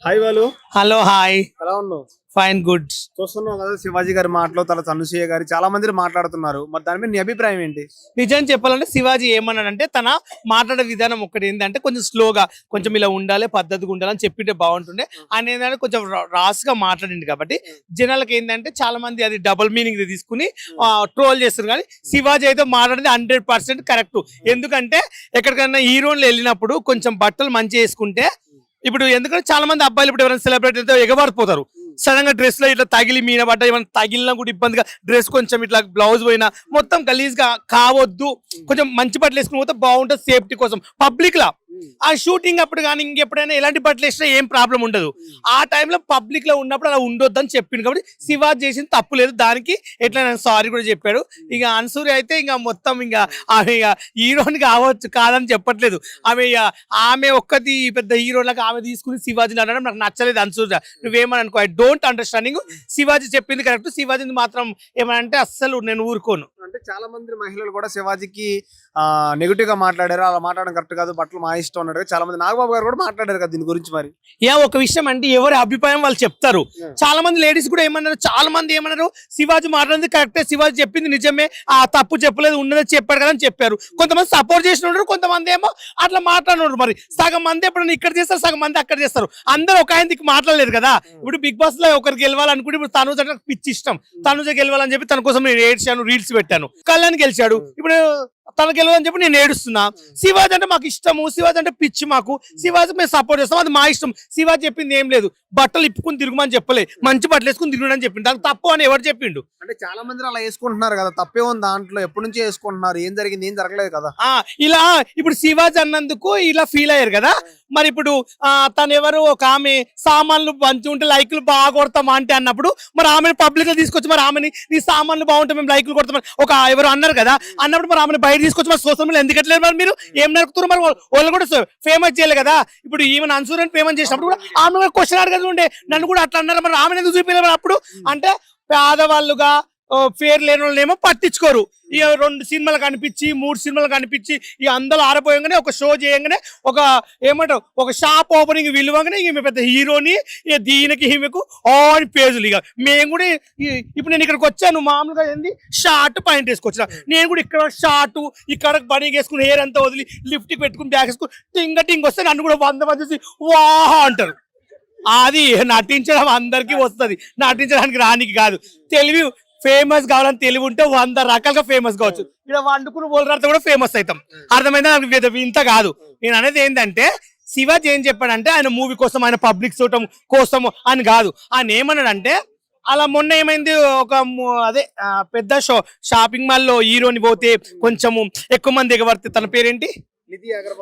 Hi వాళ్ళు. Hello hi. ఎలా ఉన్నావు? Fine good. చూస్తున్నావు కదా శివాజీ గారి మాటలు, తర్వాత అనసూయ గారి చాలా మంది మాట్లాడుతున్నారు. మరి దాని మీద నీ అభిప్రాయం ఏంటి? నిజం చెప్పాలంటే శివాజీ ఏమన్నాడంటే తన మాట్లాడే విధానం ఒకటి ఏంటంటే కొంచెం స్లోగా, కొంచెం ఇలా ఉండాలి, పద్ధతిగా ఉండాలని చెప్పింటే బాగుంటుండే. ఆయన ఏంటంటే కొంచెం రాస్ గా మాట్లాడింది కాబట్టి జనాలకు ఏంటంటే చాలా మంది అది డబుల్ మీనింగ్ తీసుకుని ట్రోల్ చేస్తారు. కానీ శివాజీ అయితే మాట్లాడింది 100% కరెక్ట్. ఎందుకంటే ఎక్కడికైనా హీరోలు వెళ్ళినప్పుడు కొంచెం బట్టలు మంచి వేసుకుంటే, ఇప్పుడు ఎందుకంటే చాలా మంది అబ్బాయిలు ఇప్పుడు ఎవరైనా సెలబ్రిటీలతో ఎగబారిపోతారు. సడన్ గా డ్రెస్ లో ఇట్లా తగిలి మీన పడ్డ, ఏమైనా తగిలినా కూడా ఇబ్బందిగా, డ్రెస్ కొంచెం ఇట్లా బ్లౌజ్ పోయినా మొత్తం గలీజ్ గా కావద్దు. కొంచెం మంచి బట్టలు వేసుకుని పోతే బాగుంటుంది సేఫ్టీ కోసం. పబ్లిక్ లా ఆ షూటింగ్ అప్పుడు కానీ ఇంకెప్పుడైనా ఎలాంటి బట్టలు వేసినా ఏం ప్రాబ్లం ఉండదు. ఆ టైంలో పబ్లిక్ లో ఉన్నప్పుడు అలా ఉండొద్దు అని చెప్పింది. కాబట్టి శివాజీ చేసింది తప్పు లేదు, దానికి ఎట్లా నేను సారీ కూడా చెప్పాడు. ఇక అన్సూరి అయితే ఇంకా మొత్తం ఇంకా ఆమె ఇక హీరోని కావచ్చు కాదని చెప్పట్లేదు. ఆమె ఒక్కది పెద్ద హీరోలకు ఆమె తీసుకుని శివాజీని అనడం నాకు నచ్చలేదు. అన్సూరి నువ్వేమని అనుకో, ఐ డోంట్ అండర్స్టాండింగ్. శివాజీ చెప్పింది కరెక్ట్, శివాజీని మాత్రం ఏమనంటే అస్సలు నేను ఊరుకోను. అంటే చాలా మంది మహిళలు కూడా శివాజీకి నెగిటివ్ గా మాట్లాడారు. అలా మాట్లాడడం కరెక్ట్ కాదు, బట్టలు మా ఇష్టం అన్నాడు. చాలా మంది నాగబాబు గారు కూడా మాట్లాడారు కదా దీని గురించి. మరి ఒక విషయం అంటే ఎవరి అభిప్రాయం వాళ్ళు చెప్తారు. చాలా మంది లేడీస్ కూడా ఏమన్నారు, చాలా మంది ఏమన్నారు, శివాజీ మాట్లాడింది కరెక్టే, శివాజీ చెప్పింది నిజమే, ఆ తప్పు చెప్పలేదు, ఉన్నదే చెప్పాడు కదా అని చెప్పారు. కొంతమంది సపోర్ట్ చేసిన ఉన్నారు, కొంతమంది ఏమో అట్లా మాట్లాడినారు. మరి సగం మంది ఎప్పుడైనా ఇక్కడ చేస్తారు, సగం మంది అక్కడ చేస్తారు. అందరూ ఒక ఆయనకి మాట్లాడలేదు కదా. ఇప్పుడు బిగ్ బాస్ లో ఒకరికి గెలవాలనుకుంటే ఇప్పుడు తనుజ అంటే పిచ్చి ఇష్టం, తనుజ గెలవాలని చెప్పి తన కోసం నేను ఏడ్చాను, రీల్స్ పెట్టాను. కళ్యాణ్ గెలిచాడు, ఇప్పుడు తన గెలవని చెప్పి నేను ఏడుస్తున్నా. శివాజీ అంటే మాకు ఇష్టము, శివాజీ అంటే పిచ్చి మాకు, శివాజీ మేము సపోర్ట్ చేస్తాం, అది మా ఇష్టం. శివాజీ చెప్పింది ఏం లేదు, బట్టలు ఇప్పుకుని తిరుగుమని చెప్పలే, మంచి బట్టలు వేసుకుని తిరుగుడని చెప్పిండు. దానికి తప్పు అని ఎవరు చెప్పిండు? అంటే చాలా మంది అలా వేసుకుంటున్నారు కదా, తప్పే ఉంది దాంట్లో. ఎప్పటి నుంచి వేసుకుంటున్నారు, ఏం జరిగింది, ఏం జరగలేదు కదా. ఇలా ఇప్పుడు శివాజీ అన్నందుకు ఇలా ఫీల్ అయ్యారు కదా. మరి ఇప్పుడు తను ఎవరు, ఒక ఆమె సామాన్లు మంచి ఉంటే లైకులు బాగా కొడతామా అంటే అన్నప్పుడు మరి ఆమెను పబ్లిక్ లో తీసుకొచ్చి మరి ఆమెని నీ సామాన్లు బాగుంటే మేము లైకులు కొడతామని ఒక ఎవరు అన్నారు కదా. అన్నప్పుడు మరి ఆమెను బయట తీసుకొచ్చి మరి సోషల్ మీడియా ఎందుకట్లేదు? మరి మీరు ఏం నరుకుతున్నారు? మరి వాళ్ళు కూడా ఫేమస్ చేయాలి కదా. ఇప్పుడు ఈమె అన్సూరన్ ఫేమస్ చేసినప్పుడు కూడా ఆమె కూడా క్వశ్చన్ అడగదు ఉండే, నన్ను కూడా అట్లా అన్నారు, మరి ఆమెను ఎందుకు చూపించారు? అప్పుడు అంటే పేదవాళ్ళుగా పేరు లేని వాళ్ళు ఏమో పట్టించుకోరు. ఇక 2 సినిమాలు కనిపించి 3 సినిమాలు కనిపించి ఇక అందరూ ఆరిపోయంగానే ఒక షో చేయంగానే ఒక ఏమంటారు ఒక షాప్ ఓపెనింగ్ విలువగానే ఈమె పెద్ద హీరోని, ఇక దీనికి ఈమెకు ఆన్ పేజులు. ఇక మేము కూడా ఇప్పుడు నేను ఇక్కడికి వచ్చాను, మామూలుగా ఏంది షార్ట్ పాయింట్ వేసుకొచ్చిన, నేను కూడా ఇక్కడ షార్ట్ ఇక్కడ బనీకి వేసుకుని హెయిర్ అంతా వదిలి లిఫ్ట్కి పెట్టుకుని బ్యాగ్ వేసుకుని టింగ్ వస్తే నన్ను కూడా 100 మంది చూసి వాహ్ అంటారు. అది నటించడం అందరికీ వస్తుంది, నటించడానికి రానికి కాదు. తెలివి ఫేమస్ కావాలని తెలివి ఉంటే 100 రకాలుగా ఫేమస్ కావచ్చు. ఇక్కడ వండుకుని బోల్రాడితే కూడా ఫేమస్ అవుతాం. అర్థమైందా? నాకు ఇంత కాదు. నేను అనేది ఏంటంటే శివాజీ ఏం చెప్పాడంటే ఆయన మూవీ కోసం, ఆయన పబ్లిక్ చూడటం కోసము అని కాదు. ఆయన ఏమన్నాడంటే అలా మొన్న ఏమైంది, ఒక అదే పెద్ద షాపింగ్ మాల్ లో హీరోని పోతే కొంచెము ఎక్కువ మంది ఎగబడితే, తన పేరేంటి,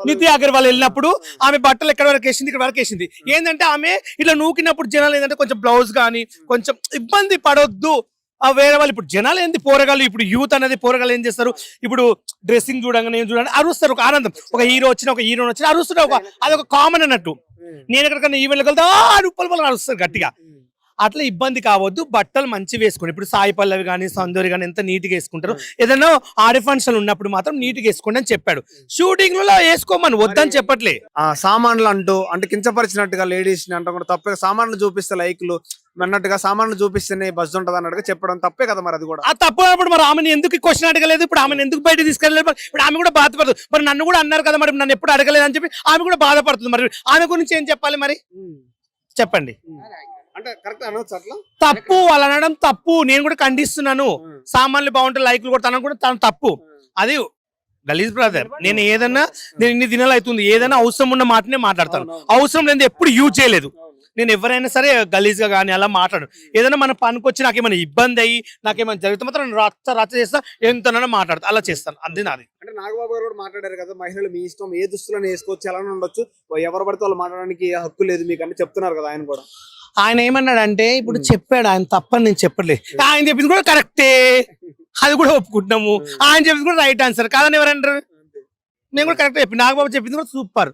నిధి అగర్వాల్ వెళ్ళినప్పుడు ఆమె బట్టలు ఎక్కడ వరకు వేసింది, ఇక్కడ వరకు వేసింది. ఏంటంటే ఆమె ఇట్లా నూకినప్పుడు జనాలు ఏంటంటే కొంచెం బ్లౌజ్ కానీ కొంచెం ఇబ్బంది పడొద్దు. వేరే వాళ్ళు ఇప్పుడు జనాలు ఏంది, పోరగాళ్ళు ఇప్పుడు యూత్ అనేది పోరగాళ్ళు ఏం చేస్తారు, ఇప్పుడు డ్రెస్సింగ్ చూడంగానే ఏం చూడండి అరుస్తారు, ఒక ఆనందం. ఒక హీరో వచ్చిన ఒక హీరోని వచ్చిన అరుస్తారు, అదొక కామన్ అన్నట్టు. నేను ఎక్కడికన్నా ఈవెంట్కి వెళ్తే రూపాయలు అరుస్తారు గట్టిగా. అట్లా ఇబ్బంది కావద్దు, బట్టలు మంచి వేసుకోండి. ఇప్పుడు సాయి పల్లవి కానీ సందూరి కానీ ఎంత నీట్గా వేసుకుంటారు. ఏదైనా ఆడి ఫంక్షన్ ఉన్నప్పుడు మాత్రం నీట్గా వేసుకోండి అని చెప్పాడు. షూటింగ్ లో వేసుకోమని వద్దని చెప్పట్లే. సామాన్లు అంటూ అంటే కించపరిచినట్టుగా లేడీస్ ని అంటూ కూడా తప్పే. సామాన్లు చూపిస్తే లైక్లు అన్నట్టుగా, సామాన్లు చూపిస్తేనే బస్సు ఉంటది అన్నట్టుగా చెప్పడం తప్పే కదా. మరి అది కూడా తప్పు అన్నప్పుడు మరి ఆమెను ఎందుకు క్వశ్చన్ అడగలేదు? ఇప్పుడు ఆమెను ఎందుకు బయట తీసుకెళ్ళలేదు? ఇప్పుడు ఆమె కూడా బాధపడుతుంది. మరి నన్ను కూడా అన్నారు కదా, మరి నన్ను ఎప్పుడు అడగలేదు అని చెప్పి ఆమె కూడా బాధపడుతుంది. మరి ఆమె గురించి ఏం చెప్పాలి మరి చెప్పండి. అంటే కరెక్ట్ అనొచ్చు అట్లా? తప్పు, వాళ్ళు అనడం తప్పు, నేను కూడా ఖండిస్తున్నాను. సామాన్లు బాగుంటే లైక్లు కూడా తనకు కూడా తను తప్పు. అది గలీజ్ బ్రదర్. నేను ఏదన్నా నేను ఇన్ని దినాలు అవుతుంది, ఏదైనా అవసరం ఉన్న మాటనే మాట్లాడతాను, అవసరం లేదు ఎప్పుడు యూజ్ చేయలేదు. నేను ఎవరైనా సరే గలీజ్ గా కానీ అలా మాట్లాడు. ఏదైనా మన పనికొచ్చి నాకేమైనా ఇబ్బంది అయ్యి నాకేమైనా జరిగితే మాత్రం రచ్చ చేస్తా, ఎంతనైనా మాట్లాడతా, అలా చేస్తాను. అది నాది. అంటే నాగబాబు గారు కూడా మాట్లాడారు కదా, మహిళలు మీ ఇష్టం, ఏ దుస్తులను వేసుకోవచ్చు, ఎలా ఉండొచ్చు, ఎవరు పడితే వాళ్ళు మాట్లాడడానికి హక్కు లేదు మీకు అని చెప్తున్నారు కదా ఆయన కూడా. ఆయన ఏమన్నాడంటే ఇప్పుడు చెప్పాడు, ఆయన తప్పని నేను చెప్పట్లేదు, ఆయన చెప్పింది కూడా కరెక్టే, అది కూడా ఒప్పుకుంటున్నాము. ఆయన చెప్పింది కూడా రైట్ ఆన్సర్ కాదని ఎవరంటారు? నేను కూడా కరెక్ట్ చెప్పి, నాగబాబు చెప్పింది కూడా సూపర్,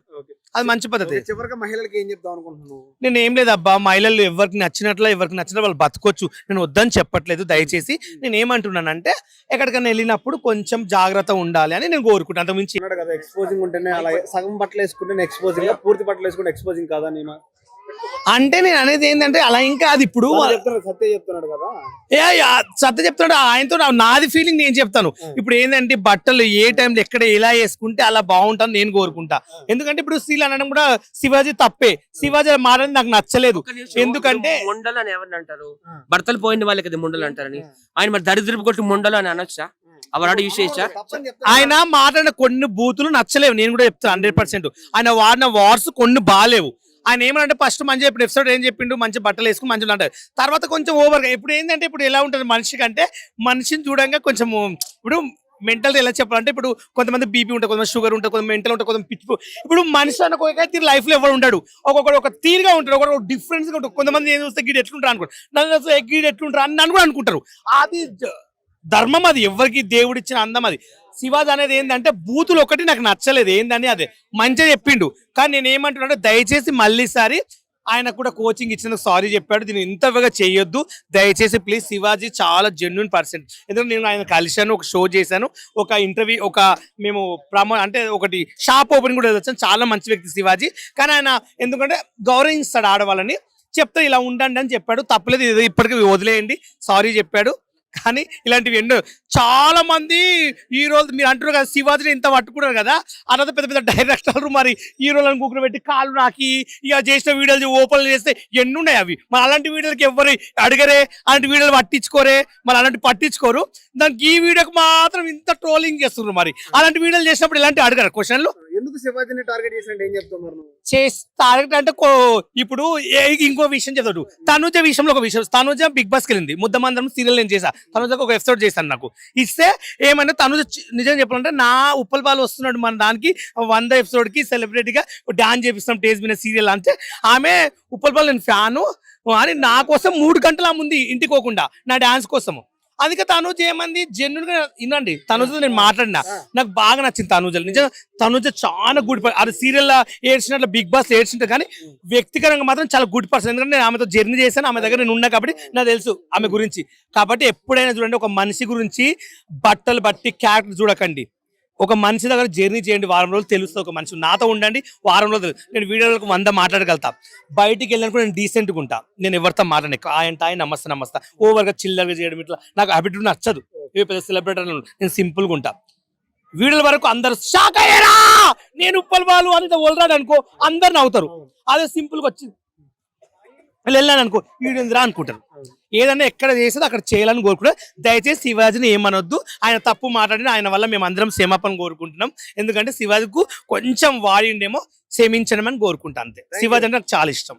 అది మంచి పద్ధతి. చివరిగా మహిళలకు ఏం చెప్తాం అనుకుంటున్నాను? నేను ఏం లేదు అబ్బా, మహిళలు ఎవరికి నచ్చినట్లు వాళ్ళు బతకొచ్చు, నేను వద్దని చెప్పట్లేదు. దయచేసి నేను ఏమంటున్నానంటే ఎక్కడికైనా వెళ్ళినప్పుడు కొంచెం జాగ్రత్త ఉండాలి అని నేను కోరుకుంటాను. అంతకు మించి ఎక్స్పోజింగ్ ఉంటేనే అలా సగం బట్టలు వేసుకుంటే ఎక్స్పోజింగ్, పూర్తి బట్టలు వేసుకుంటే ఎక్స్పోజింగ్ కాదా? నేను అంటే నేను అనేది ఏంటంటే అలా ఇంకా అది ఇప్పుడు సత్య చెప్తున్నాడు కదా. సత్య చెప్తున్నాడు ఆయనతో నాది ఫీలింగ్ నేను చెప్తాను. ఇప్పుడు ఏంటంటే బట్టలు ఏ టైంలో ఎక్కడ ఎలా వేసుకుంటే అలా బాగుంటాను నేను కోరుకుంటా. ఎందుకంటే ఇప్పుడు స్త్రీలు అనడం కూడా శివాజీ తప్పే. శివాజీ మారని నాకు నచ్చలేదు. ఎందుకంటే ముండలు అని ఎవరిని అంటారు? భర్తలు పోయిన వాళ్ళకి అది ముండలు అంటారని. ఆయన మరి దరిద్రపు కొట్టి ముండలు అని అనొచ్చా? అవరాడు యూస్ చేయొచ్చా? ఆయన మాట్లాడిన కొన్ని బూతులు నచ్చలేవు. నేను కూడా చెప్తాను 100%. ఆయన వాడిన వార్స్ కొన్ని బాగాలేవు. ఆయన ఏమంటే ఫస్ట్ మంచి ఇప్పుడు ఎపిసోడ్ ఏం చెప్పిండు, మంచి బట్టలు వేసుకుని మంచిగా అంటారు. తర్వాత కొంచెం ఓవర్గా ఇప్పుడు ఏంటంటే ఇప్పుడు ఎలా ఉంటుంది మనిషికి అంటే మనిషిని చూడంగా కొంచెం ఇప్పుడు మెంటల్ ఎలా చెప్పాలంటే ఇప్పుడు కొంతమంది బీపీ ఉంటుంది, కొంతమంది షుగర్ ఉంటుంది, కొంతమంది మెంటల్ ఉంటుంది, కొంతమంది పిచ్చి. ఇప్పుడు మనిషి అన్న ఒక తీరు లైఫ్ లో ఎవరు ఉంటాడు, ఒక్కొక్కడు ఒక తీరుగా ఉంటాడు, ఒకటి డిఫరెన్స్ గా ఉంటాడు. కొంతమంది ఏం చూస్తే గీడు ఎట్లుంటారు అనుకుంటారు, నన్ను గీడు ఎట్లుంటారు అని నన్ను కూడా అనుకుంటారు. అది ధర్మం, అది ఎవరికి దేవుడు ఇచ్చిన అందం అది. శివాజీ అనేది ఏంటంటే బూతులు ఒకటి నాకు నచ్చలేదు. ఏందని అదే మంచిగా చెప్పిండు. కానీ నేను ఏమంటున్నా దయచేసి మళ్ళీసారి ఆయన కూడా కోచింగ్ ఇచ్చినందుకు సారీ చెప్పాడు. దీన్ని ఇంతగా చేయొద్దు దయచేసి ప్లీజ్. శివాజీ చాలా జెన్యున్ పర్సన్. ఎందుకంటే నేను ఆయన కలిశాను, ఒక షో చేశాను, ఒక ఇంటర్వ్యూ, ఒక మేము అంటే ఒకటి షాప్ ఓపెన్ కూడా వచ్చాను. చాలా మంచి వ్యక్తి శివాజీ. కానీ ఆయన ఎందుకంటే గౌరవిస్తాడు ఆడవాళ్ళని. చెప్తే ఇలా ఉండండి అని చెప్పాడు. తప్పలేదు, ఇది ఇప్పటికీ వదిలేయండి, సారీ చెప్పాడు. కానీ ఇలాంటివి ఎన్నో చాలా మంది హీరోలు మీరు అంటారు కదా శివాజీని ఇంత పట్టుకున్నారు కదా, అలా పెద్ద పెద్ద డైరెక్టర్లు మరి హీరోలను కూకులు పెట్టి కాళ్ళు నాకి ఇక చేసిన వీడియోలు ఓపెన్ చేస్తే ఎన్ని ఉన్నాయి అవి. మరి అలాంటి వీడియోలకి ఎవరు అడగరే, అలాంటి వీడియోలు పట్టించుకోరే, మరి అలాంటి పట్టించుకోరు. దానికి ఈ వీడియోకి మాత్రం ఇంత ట్రోలింగ్ చేస్తున్నారు. మరి అలాంటి వీడియోలు చేసినప్పుడు ఇలాంటి అడగరు క్వశ్చన్లు. ఎందుకు శివాజీని టార్గెట్ చేసినట్టు ఏం చెప్తున్నారు? టార్గెట్ అంటే ఇప్పుడు ఇంకో విషయం చెప్తాడు. తనుజ విషయంలో ఒక విషయం, తనుజ బిగ్ బాస్కి వెళ్ళింది, ముద్దమందరం సీరియల్ నేను చేశా, తనుజకు ఒక ఎపిసోడ్ చేశాను. నాకు ఇస్తే ఏమంటే తనుజ నిజం చెప్పాలంటే నా ఉప్పల్ బాలు వస్తున్నాడు మన దానికి 100 ఎపిసోడ్కి సెలబ్రిటీగా డాన్స్ చేపిస్తాం టేజ్ మీద సీరియల్ అంటే ఆమె ఉప్పల్ బాలు నేను ఫ్యాను అని నా కోసం 3 గంటల ముందు ఇంటికి పోకుండా నా డాన్స్ కోసము. అందుకే తనుజ ఏమంది జెన్యున్ గా వినండి, తనుజతో నేను మాట్లాడినా నాకు బాగా నచ్చింది. తనుజ నిజంగా తనుజ చాలా గుడ్ పర్సన్. అది సీరియల్ ఏడ్చినట్లు బిగ్ బాస్ ఏడ్చింటే కానీ వ్యక్తిగతంగా మాత్రం చాలా గుడ్ పర్సన్. ఎందుకంటే నేను ఆమెతో జర్నీ చేశాను, ఆమె దగ్గర నేను ఉన్నా కాబట్టి నాకు తెలుసు ఆమె గురించి. కాబట్టి ఎప్పుడైనా చూడండి, ఒక మనిషి గురించి బట్టలు బట్టి క్యారెక్టర్ చూడకండి. ఒక మనిషి దగ్గర జర్నీ చేయండి, వారం రోజులు తెలుస్తుంది. ఒక మనిషి నాతో ఉండండి, వారం రోజులు నేను వీడియోలకు 100 మాట్లాడగలుగుతా. బయటికి వెళ్ళినప్పుడు నేను డీసెంట్గా ఉంటా, నేను ఎవరితో మాట్లాడను. ఆయన నమస్తే నమస్తే ఓవర్గా చిల్లరగా చేయడం ఇట్లా నాకు హ్యాబిట్ నచ్చదు. ఏ పెద్ద సెలబ్రిటీ నేను సింపుల్గా ఉంటా. వీడియోల వరకు అందరు షాక్ అయ్యారా నేను ఉప్పల్ బాలు అని వదలరాడు అనుకో, అందరు నవ్వుతారు. అదే సింపుల్గా వచ్చి వెళ్ళాను అనుకో వీడిందిరా అనుకుంటారు. ఏదన్నా ఎక్కడ చేసేది అక్కడ చేయాలని కోరుకుంటారు. దయచేసి శివాజీని ఏమనొద్దు. ఆయన తప్పు మాట్లాడిన ఆయన వల్ల మేము అందరం క్షమాపణ కోరుకుంటున్నాం. ఎందుకంటే శివాజీకు కొంచెం వాడిండేమో క్షమించడం అని కోరుకుంటా అంతే. శివాజీ అంటే నాకు చాలా ఇష్టం.